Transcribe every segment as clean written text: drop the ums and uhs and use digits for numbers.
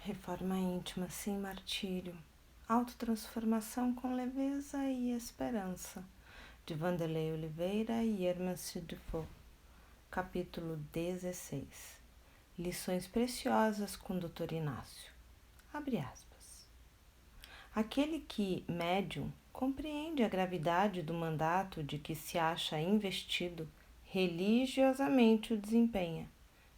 Reforma íntima sem martírio, autotransformação com leveza e esperança, de Vanderlei Oliveira e Hermance Dufault. Capítulo 16. Lições preciosas com Dr. Inácio. Abre aspas. Aquele que, médium, compreende a gravidade do mandato de que se acha investido, religiosamente o desempenha.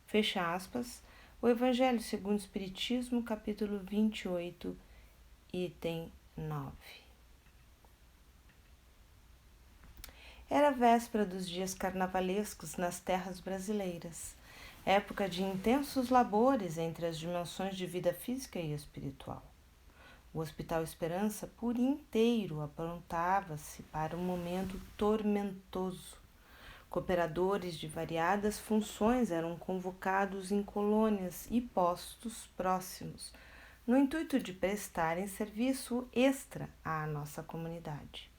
Fecha aspas. O Evangelho segundo o Espiritismo, capítulo 28, item 9. Era véspera dos dias carnavalescos nas terras brasileiras, época de intensos labores entre as dimensões de vida física e espiritual. O Hospital Esperança por inteiro aprontava-se para um momento tormentoso. Cooperadores de variadas funções eram convocados em colônias e postos próximos, no intuito de prestarem serviço extra à nossa comunidade.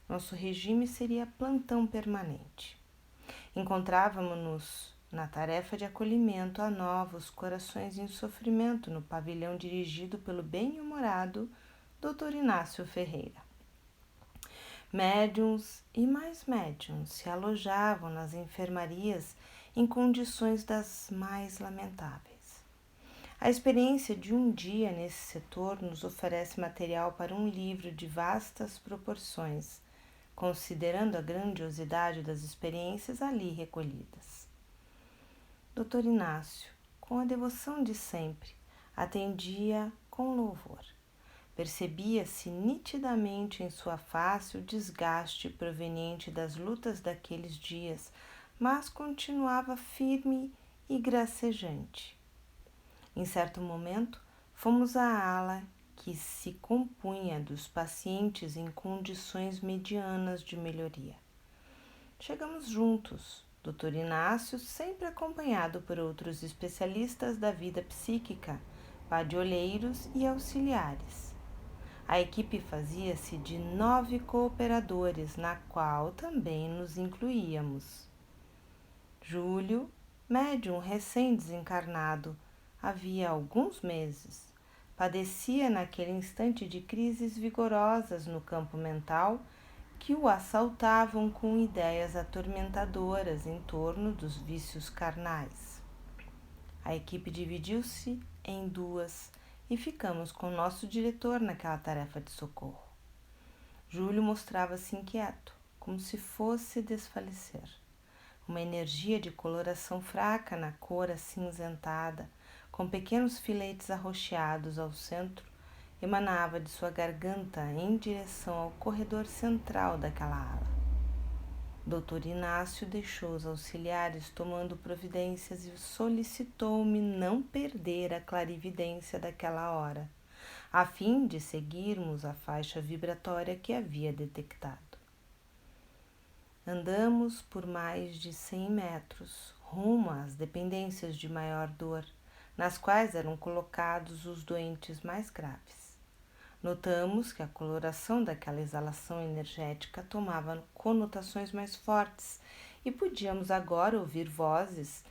Nosso regime seria plantão permanente. Encontrávamos-nos na tarefa de acolhimento a novos corações em sofrimento no pavilhão dirigido pelo bem-humorado Dr. Inácio Ferreira. Médiuns e mais médiuns se alojavam nas enfermarias em condições das mais lamentáveis. A experiência de um dia nesse setor nos oferece material para um livro de vastas proporções, considerando a grandiosidade das experiências ali recolhidas. Dr. Inácio, com a devoção de sempre, atendia com louvor. Percebia-se nitidamente em sua face o desgaste proveniente das lutas daqueles dias, mas continuava firme e gracejante. Em certo momento, fomos à ala que se compunha dos pacientes em condições medianas de melhoria. Chegamos juntos, Dr. Inácio sempre acompanhado por outros especialistas da vida psíquica, padiolheiros e auxiliares. A equipe fazia-se de 9 cooperadores, na qual também nos incluíamos. Júlio, médium recém-desencarnado, havia alguns meses, padecia naquele instante de crises vigorosas no campo mental que o assaltavam com ideias atormentadoras em torno dos vícios carnais. A equipe dividiu-se em duas e ficamos com nosso diretor naquela tarefa de socorro. Júlio mostrava-se inquieto, como se fosse desfalecer. Uma energia de coloração fraca na cor acinzentada, com pequenos filetes arroxeados ao centro, emanava de sua garganta em direção ao corredor central daquela ala. Dr. Inácio deixou os auxiliares tomando providências e solicitou-me não perder a clarividência daquela hora, a fim de seguirmos a faixa vibratória que havia detectado. Andamos por mais de 100 metros, rumo às dependências de maior dor, nas quais eram colocados os doentes mais graves. Notamos que a coloração daquela exalação energética tomava conotações mais fortes e podíamos agora ouvir vozes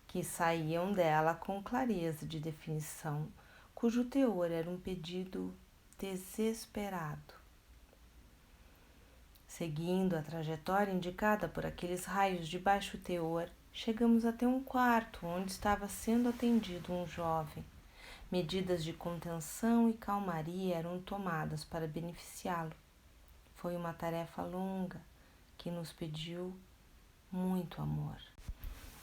que saíam dela com clareza de definição, cujo teor era um pedido desesperado. Seguindo a trajetória indicada por aqueles raios de baixo teor, chegamos até um quarto onde estava sendo atendido um jovem. Medidas de contenção e calmaria eram tomadas para beneficiá-lo. Foi uma tarefa longa que nos pediu muito amor.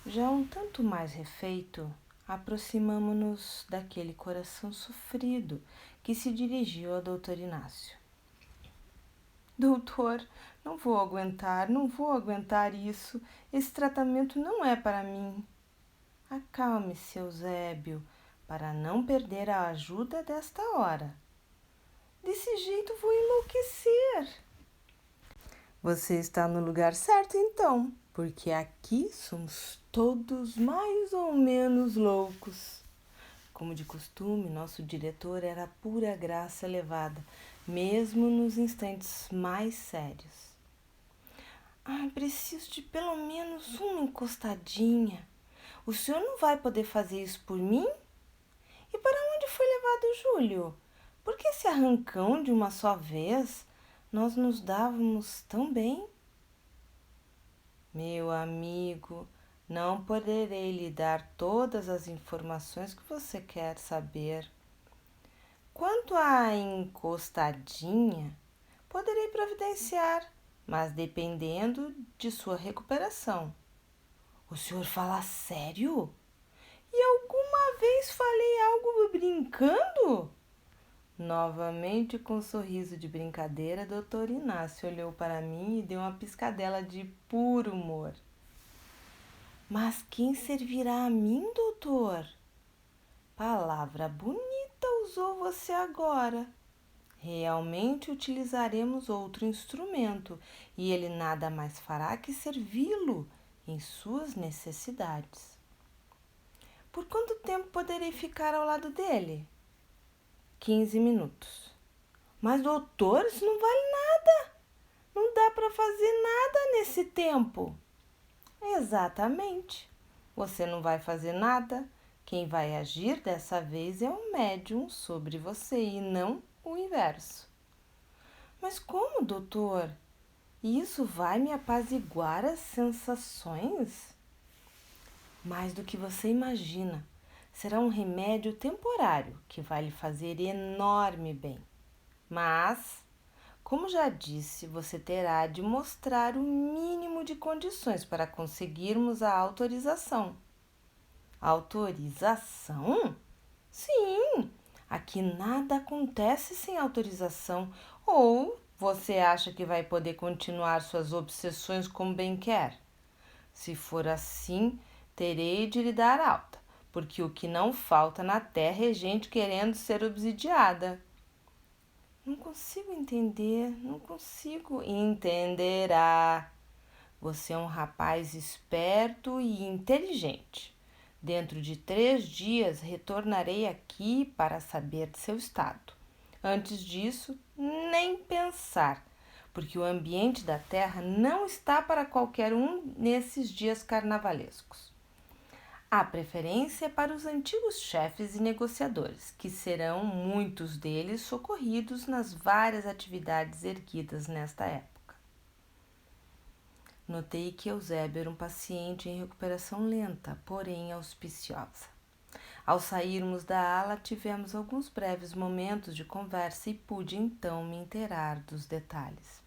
Já um tanto mais refeito, aproximamo-nos daquele coração sofrido que se dirigiu ao Dr. Inácio. Doutor, não vou aguentar isso. Esse tratamento não é para mim. Acalme-se, Eusébio, para não perder a ajuda desta hora. Desse jeito vou enlouquecer. Você está no lugar certo então, porque aqui somos todos mais ou menos loucos. Como de costume, nosso diretor era pura graça elevada, mesmo nos instantes mais sérios. Preciso de pelo menos uma encostadinha. O senhor não vai poder fazer isso por mim? E para onde Obrigado, Júlio. Por que esse arrancão de uma só vez? Nós nos dávamos tão bem. Meu amigo, não poderei lhe dar todas as informações que você quer saber. Quanto à encostadinha, poderei providenciar, mas dependendo de sua recuperação. O senhor fala sério? E alguma vez falei algo brincando? Novamente, com um sorriso de brincadeira, Dr. Inácio olhou para mim e deu uma piscadela de puro humor. Mas quem servirá a mim, doutor? Palavra bonita usou você agora. Realmente utilizaremos outro instrumento e ele nada mais fará que servi-lo em suas necessidades. Por quanto tempo poderei ficar ao lado dele? 15 minutos. Mas, doutor, isso não vale nada. Não dá para fazer nada nesse tempo. Exatamente. Você não vai fazer nada. Quem vai agir dessa vez é o médium sobre você e não o inverso. Mas como, doutor? Isso vai me apaziguar as sensações? Mais do que você imagina. Será um remédio temporário que vai lhe fazer enorme bem. Mas, como já disse, você terá de mostrar o mínimo de condições para conseguirmos a autorização. Autorização? Sim, aqui nada acontece sem autorização. Ou você acha que vai poder continuar suas obsessões como bem quer? Se for assim, terei de lhe dar alta, porque o que não falta na terra é gente querendo ser obsidiada. Não consigo entender, não consigo. Entenderá. Você é um rapaz esperto e inteligente. Dentro de 3 dias retornarei aqui para saber de seu estado. Antes disso, nem pensar, porque o ambiente da terra não está para qualquer um nesses dias carnavalescos. A preferência é para os antigos chefes e negociadores, que serão muitos deles socorridos nas várias atividades erguidas nesta época. Notei que Eusébio era um paciente em recuperação lenta, porém auspiciosa. Ao sairmos da ala, tivemos alguns breves momentos de conversa e pude então me inteirar dos detalhes.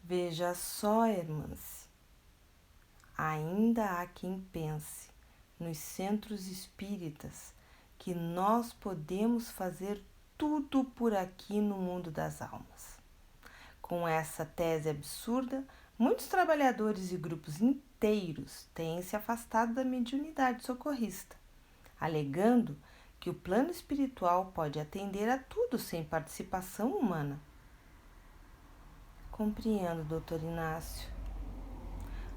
Veja só, irmãs, ainda há quem pense nos centros espíritas que nós podemos fazer tudo por aqui no mundo das almas. Com essa tese absurda, muitos trabalhadores e grupos inteiros têm se afastado da mediunidade socorrista, alegando que o plano espiritual pode atender a tudo sem participação humana. Compreendo, doutor Inácio.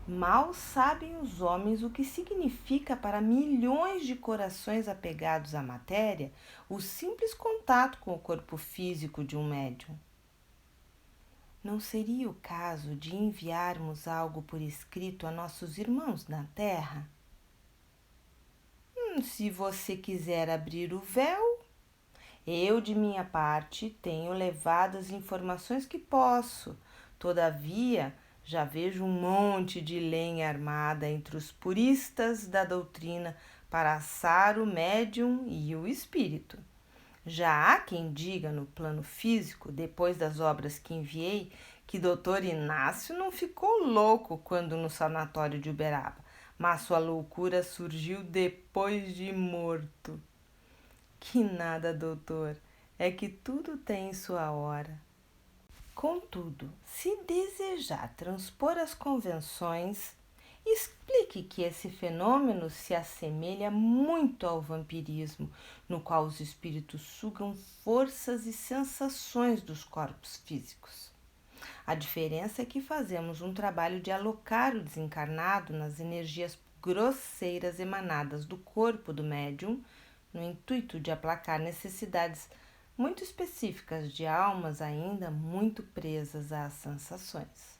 Mal sabem os homens o que significa para milhões de corações apegados à matéria o simples contato com o corpo físico de um médium. Não seria o caso de enviarmos algo por escrito a nossos irmãos na Terra? Se você quiser abrir o véu, eu, de minha parte, tenho levado as informações que posso. Todavia, já vejo um monte de lenha armada entre os puristas da doutrina para assar o médium e o espírito. Já há quem diga no plano físico, depois das obras que enviei, que Dr. Inácio não ficou louco quando no sanatório de Uberaba, mas sua loucura surgiu depois de morto. Que nada, doutor, é que tudo tem sua hora. Contudo, se desejar transpor as convenções, explique que esse fenômeno se assemelha muito ao vampirismo, no qual os espíritos sugam forças e sensações dos corpos físicos. A diferença é que fazemos um trabalho de alocar o desencarnado nas energias grosseiras emanadas do corpo do médium, no intuito de aplacar necessidades muito específicas de almas ainda muito presas às sensações.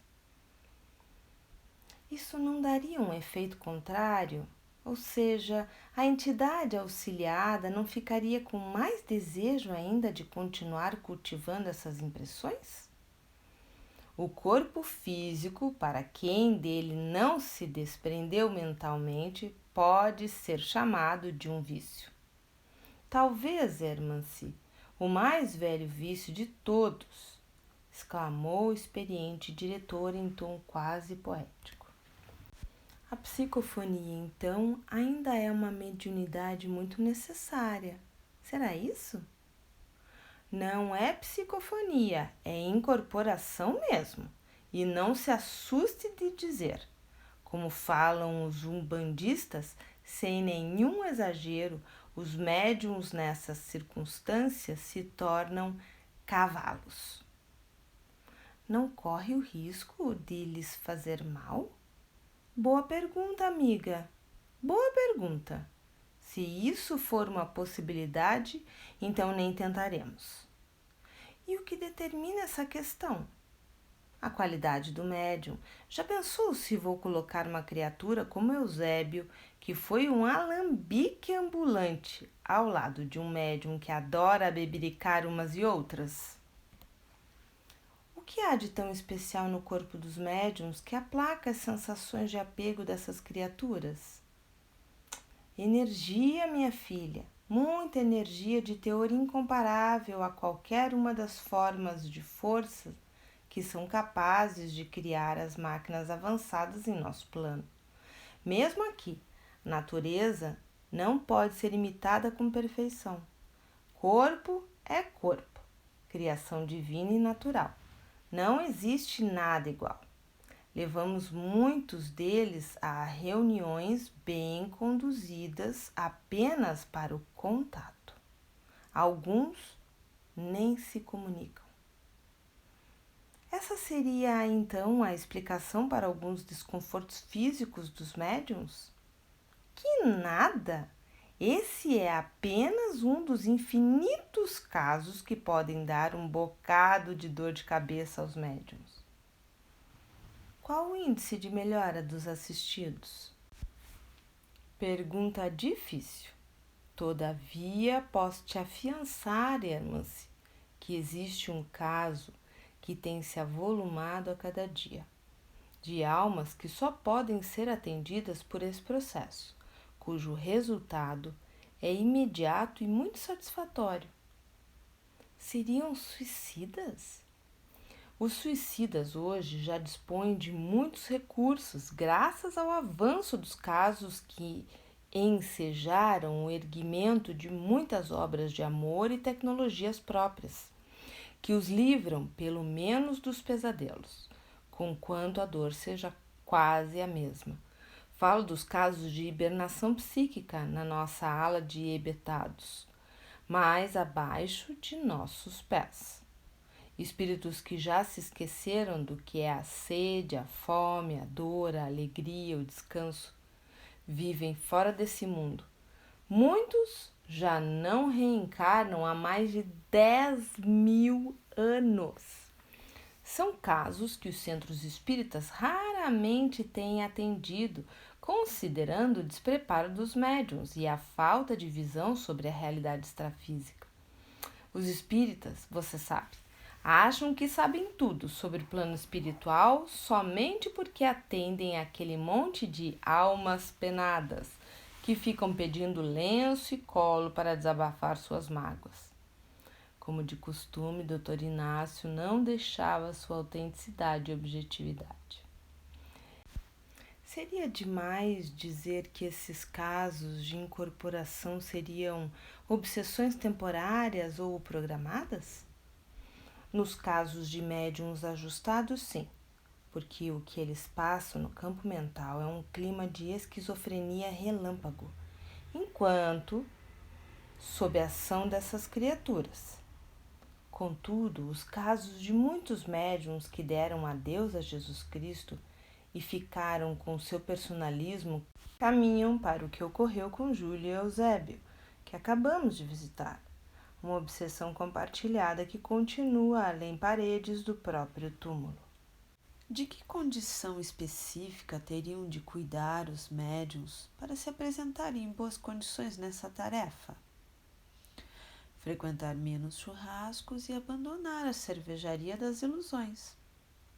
Isso não daria um efeito contrário? Ou seja, a entidade auxiliada não ficaria com mais desejo ainda de continuar cultivando essas impressões? O corpo físico, para quem dele não se desprendeu mentalmente, pode ser chamado de um vício. Talvez, Hermansi, o mais velho vício de todos, exclamou o experiente diretor em tom quase poético. A psicofonia, então, ainda é uma mediunidade muito necessária. Será isso? Não é psicofonia, é incorporação mesmo. E não se assuste de dizer, como falam os umbandistas, sem nenhum exagero, os médiums nessas circunstâncias se tornam cavalos. Não corre o risco de lhes fazer mal? Boa pergunta, amiga. Boa pergunta. Se isso for uma possibilidade, então nem tentaremos. E o que determina essa questão? A qualidade do médium. Já pensou se vou colocar uma criatura como Eusébio, que foi um alambique ambulante, ao lado de um médium que adora bebericar umas e outras? O que há de tão especial no corpo dos médiums que aplaca as sensações de apego dessas criaturas? Energia, minha filha, muita energia de teor incomparável a qualquer uma das formas de força que são capazes de criar as máquinas avançadas em nosso plano. Mesmo aqui, natureza não pode ser imitada com perfeição. Corpo é corpo, criação divina e natural. Não existe nada igual. Levamos muitos deles a reuniões bem conduzidas apenas para o contato. Alguns nem se comunicam. Essa seria então a explicação para alguns desconfortos físicos dos médiums? Que nada! Esse é apenas um dos infinitos casos que podem dar um bocado de dor de cabeça aos médiums. Qual o índice de melhora dos assistidos? Pergunta difícil. Todavia, posso te afiançar, Hermance, que existe um caso que tem se avolumado a cada dia, de almas que só podem ser atendidas por esse processo, cujo resultado é imediato e muito satisfatório. Seriam suicidas? Os suicidas hoje já dispõem de muitos recursos graças ao avanço dos casos que ensejaram o erguimento de muitas obras de amor e tecnologias próprias, que os livram pelo menos dos pesadelos, conquanto a dor seja quase a mesma. Falo dos casos de hibernação psíquica na nossa ala de hebetados, mais abaixo de nossos pés. Espíritos que já se esqueceram do que é a sede, a fome, a dor, a alegria, o descanso, vivem fora desse mundo. Muitos já não reencarnam há mais de 10.000 anos. São casos que os centros espíritas raramente têm atendido, considerando o despreparo dos médiuns e a falta de visão sobre a realidade extrafísica. Os espíritas, você sabe, acham que sabem tudo sobre o plano espiritual somente porque atendem àquele monte de almas penadas que ficam pedindo lenço e colo para desabafar suas mágoas. Como de costume, Dr. Inácio não deixava sua autenticidade e objetividade. Seria demais dizer que esses casos de incorporação seriam obsessões temporárias ou programadas? Nos casos de médiuns ajustados, sim, porque o que eles passam no campo mental é um clima de esquizofrenia relâmpago, enquanto sob a ação dessas criaturas. Contudo, os casos de muitos médiuns que deram adeus a Jesus Cristo e ficaram com seu personalismo caminham para o que ocorreu com Júlio e Eusébio, que acabamos de visitar. Uma obsessão compartilhada que continua além paredes do próprio túmulo. De que condição específica teriam de cuidar os médiuns para se apresentarem em boas condições nessa tarefa? Frequentar menos churrascos e abandonar a cervejaria das ilusões.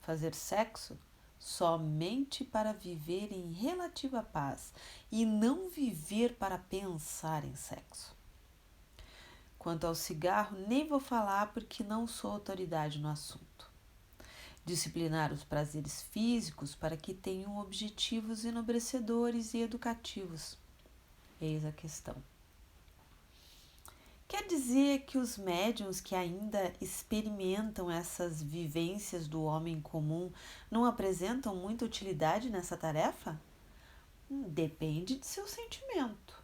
Fazer sexo somente para viver em relativa paz e não viver para pensar em sexo. Quanto ao cigarro, nem vou falar porque não sou autoridade no assunto. Disciplinar os prazeres físicos para que tenham objetivos enobrecedores e educativos. Eis a questão. Quer dizer que os médiuns que ainda experimentam essas vivências do homem comum não apresentam muita utilidade nessa tarefa? Depende de seu sentimento.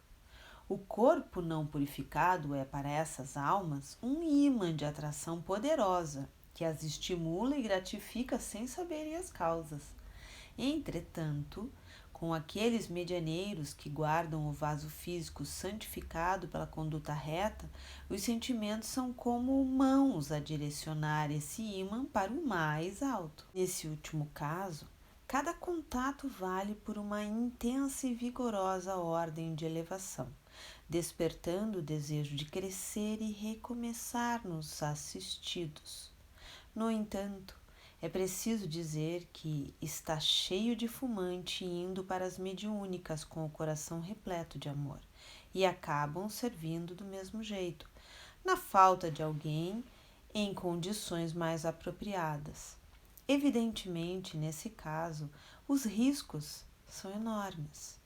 O corpo não purificado é para essas almas um ímã de atração poderosa que as estimula e gratifica sem saberem as causas. Entretanto, com aqueles medianeiros que guardam o vaso físico santificado pela conduta reta, os sentimentos são como mãos a direcionar esse ímã para o mais alto. Nesse último caso, cada contato vale por uma intensa e vigorosa ordem de elevação, despertando o desejo de crescer e recomeçar nos assistidos. No entanto, é preciso dizer que está cheio de fumante indo para as mediúnicas com o coração repleto de amor e acabam servindo do mesmo jeito, na falta de alguém em condições mais apropriadas. Evidentemente, nesse caso, os riscos são enormes.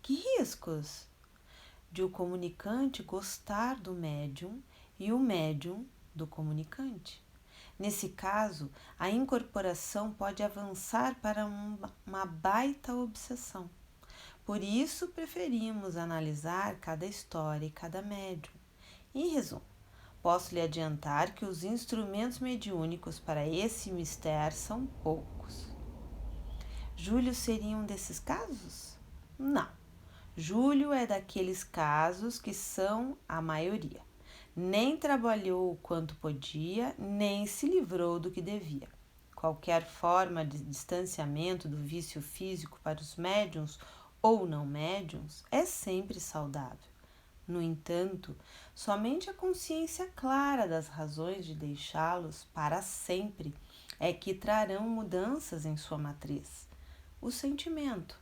Que riscos? De o comunicante gostar do médium e o médium do comunicante. Nesse caso, a incorporação pode avançar para uma baita obsessão. Por isso, preferimos analisar cada história e cada médium. Em resumo, posso lhe adiantar que os instrumentos mediúnicos para esse mistério são poucos. Júlio seria um desses casos? Não. Júlio é daqueles casos que são a maioria. Nem trabalhou o quanto podia, nem se livrou do que devia. Qualquer forma de distanciamento do vício físico para os médiuns ou não médiuns é sempre saudável. No entanto, somente a consciência clara das razões de deixá-los para sempre é que trarão mudanças em sua matriz. O sentimento.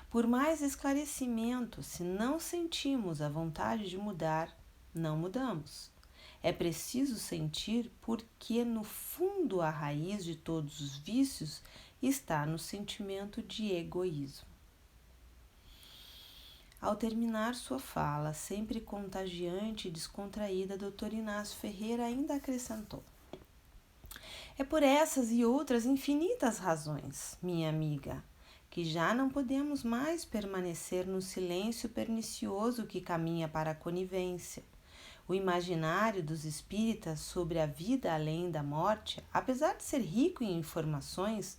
Por mais esclarecimento, se não sentimos a vontade de mudar, não mudamos. É preciso sentir porque, no fundo, a raiz de todos os vícios está no sentimento de egoísmo. Ao terminar sua fala, sempre contagiante e descontraída, Dr. Inácio Ferreira ainda acrescentou: é por essas e outras infinitas razões, minha amiga, que já não podemos mais permanecer no silêncio pernicioso que caminha para a conivência. O imaginário dos espíritas sobre a vida além da morte, apesar de ser rico em informações,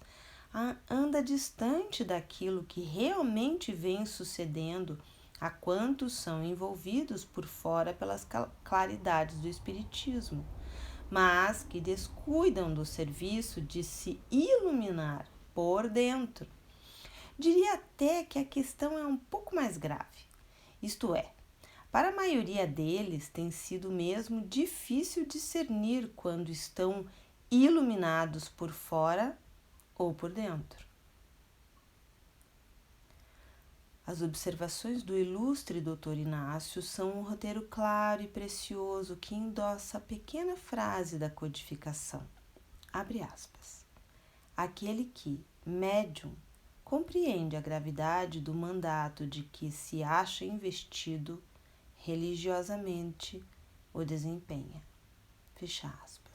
anda distante daquilo que realmente vem sucedendo a quantos são envolvidos por fora pelas claridades do espiritismo, mas que descuidam do serviço de se iluminar por dentro. Diria até que a questão é um pouco mais grave, isto é, para a maioria deles tem sido mesmo difícil discernir quando estão iluminados por fora ou por dentro. As observações do ilustre Dr. Inácio são um roteiro claro e precioso que endossa a pequena frase da codificação. Abre aspas. Aquele que, médium, compreende a gravidade do mandato de que se acha investido, religiosamente o desempenha. Fecha aspas.